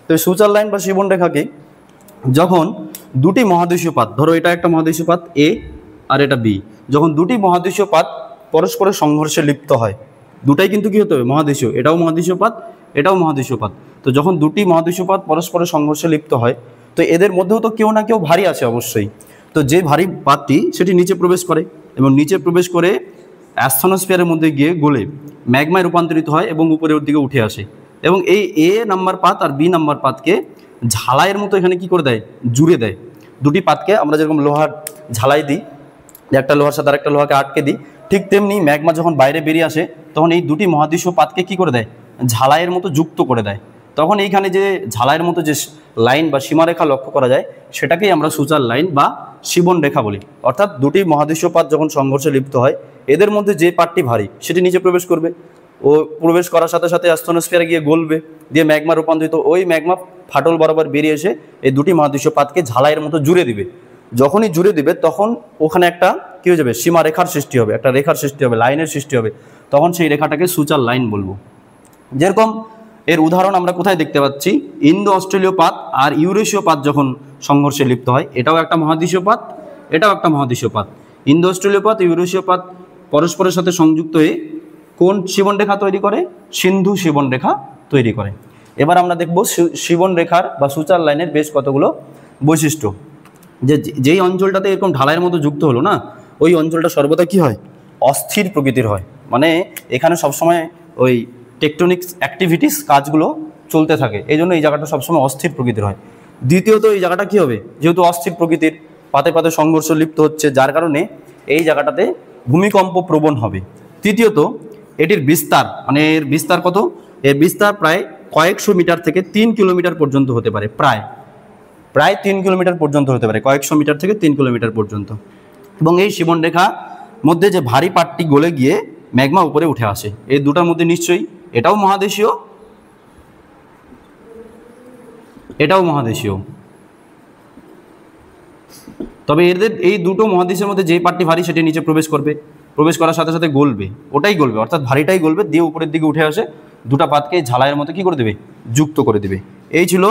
তো সূচার লাইন বা শিবন রেখা কি, যখন দুটি মহাদেশীয় পাত, ধরো এটা একটা মহাদেশীয় পাত এ আর এটা বি, যখন দুটি মহাদেশীয় পাত পরস্পরের সংঘর্ষে লিপ্ত হয়, দুটাই কিন্তু কি হতে হবে মহাদেশীয়, এটাও মহাদেশীয় পাত এটাও মহাদেশীয় পাত, তো যখন দুটি মহাদেশীয় পাত পরস্পরের সংঘর্ষে লিপ্ত হয়, তো এদের মধ্যেও তো কেউ না কেউ ভারী আছে অবশ্যই। তো যে ভারী পাতটি সেটি নিচে প্রবেশ করে এবং নিচে প্রবেশ করে অ্যাস্থনোস্ফিয়ারের মধ্যে গিয়ে গলে ম্যাগমায় রূপান্তরিত হয় এবং উপরের দিকে উঠে আসে, এবং এই এ নাম্বার পাত আর বি নাম্বার পাতকে ঝালাইয়ের মতো এখানে কি করে দেয়, জুড়ে দেয়। দুটি পাতকে আমরা যেরকম লোহার ঝালাই দিই, একটা লোহার সাথে আরেকটা লোহাকে আটকে দিই, ঠিক তেমনি ম্যাগমা যখন বাইরে বেরিয়ে আসে তখন এই দুটি মহাদেশীয় পাতকে কি করে দেয়, ঝালাইয়ের মতো যুক্ত করে দেয়। তখন এইখানে যে ঝালাইয়ের মতো যে লাইন বা সীমারেখা লক্ষ্য করা যায় সেটাকেই আমরা সূচার লাইন বা শিবন রেখা বলি। অর্থাৎ দুটি মহাদেশীয় পাত যখন সংঘর্ষে লিপ্ত হয়, এদের মধ্যে যে পাতটি ভারী সেটি নিচে প্রবেশ করবে, ও প্রবেশ করার সাথে সাথে অ্যাস্থনোস্ফিয়ারে গিয়ে গলবে, দিয়ে ম্যাগমা রূপান্তরিত, ওই ম্যাগমা ফাটল বরাবর বেরিয়ে এসে এই দুটি মহাদেশীয় পাতকে ঝালাইয়ের মতো জুড়ে দিবে। যখনই জুড়ে দিবে তখন ওখানে একটা কী হয়ে যাবে, সীমা রেখার সৃষ্টি হবে, একটা রেখার সৃষ্টি হবে, লাইনের সৃষ্টি হবে, তখন সেই রেখাটাকে সূচার লাইন বলবো। যেরকম এর উদাহরণ আমরা কোথায় দেখতে পাচ্ছি, ইন্দো অস্ট্রেলীয় পাত আর ইউরেশীয় পাত যখন সংঘর্ষে লিপ্ত হয়, এটাও একটা মহাদেশীয় পাত এটাও একটা মহাদেশীয় পাত, ইন্দো অস্ট্রেলীয় পাত ইউরেশীয় পাত পরস্পরের সাথে সংযুক্ত হয়ে কোন শিবন রেখা তৈরি করে, সিন্ধু শিবন রেখা তৈরি করে। এবার আমরা দেখব শিবন রেখার বা সূচার লাইনের বেশ কতগুলো বৈশিষ্ট্য। যেই অঞ্চলটাতে এরকম ঢালাইয়ের মতো যুক্ত হলো না, ওই অঞ্চলটা সর্বদা কি হয়, অস্থির প্রকৃতির হয়, মানে এখানে সবসময় ওই টেকটনিক অ্যাক্টিভিটিস কাজগুলো চলতে থাকে, এই জন্য এই জায়গাটা সবসময় অস্থির প্রকৃতির হয়। দ্বিতীয়ত এই জায়গাটা কি হবে, যেহেতু অস্থির প্রকৃতির, পাতে পাতে সংঘর্ষ লিপ্ত হচ্ছে, যার কারণে এই জায়গাটাতে ভূমিকম্প প্রবণ হবে। তৃতীয়ত এটির বিস্তার, মানে এর বিস্তার কত, এর বিস্তার প্রায় কয়েকশো মিটার থেকে 3 কিলোমিটার পর্যন্ত হতে পারে, প্রায় 3 কিলোমিটার পর্যন্ত হতে পারে, কয়েকশো মিটার থেকে 3 কিলোমিটার পর্যন্ত। এবং এই শিবন রেখা মধ্যে যে ভারী পাটটি গলে গিয়ে ম্যাগমা উপরে উঠে আসে, এই দুটার মধ্যে নিশ্চয়ই এটাও মহাদেশীয় এটাও মহাদেশীয়, তবে এদের এই দুটো মহাদেশের মধ্যে যে পাটটি ভারী সেটি নিচে প্রবেশ করবে, প্রবেশ করার সাথে সাথে গলবে, ওটাই গলবে, অর্থাৎ ভারীটাই গলবে, দিয়ে উপরের দিকে উঠে আসে, দুটা পাতকে ঝালাইয়ের মতো কি করে দেবে, যুক্ত করে দেবে। এই ছিল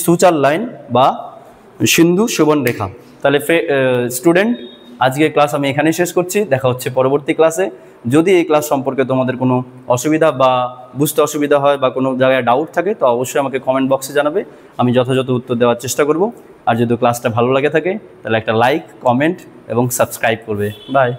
সূচার লাইন বা সিন্ধু শিবন রেখা। তাহলে স্টুডেন্ট, আজকের ক্লাস আমি এখানেই শেষ করছি, দেখা হচ্ছে পরবর্তী ক্লাসে। যদি এই ক্লাস সম্পর্কে তোমাদের কোনো অসুবিধা বা বুঝতে অসুবিধা হয় বা কোনো জায়গায় ডাউট থাকে তো অবশ্যই আমাকে কমেন্ট বক্সে জানাবে, আমি যথাযথ উত্তর দেওয়ার চেষ্টা করব। আর যদি ক্লাসটা ভালো লাগে থাকে তাহলে একটা লাইক, কমেন্ট এবং সাবস্ক্রাইব করবে। বাই।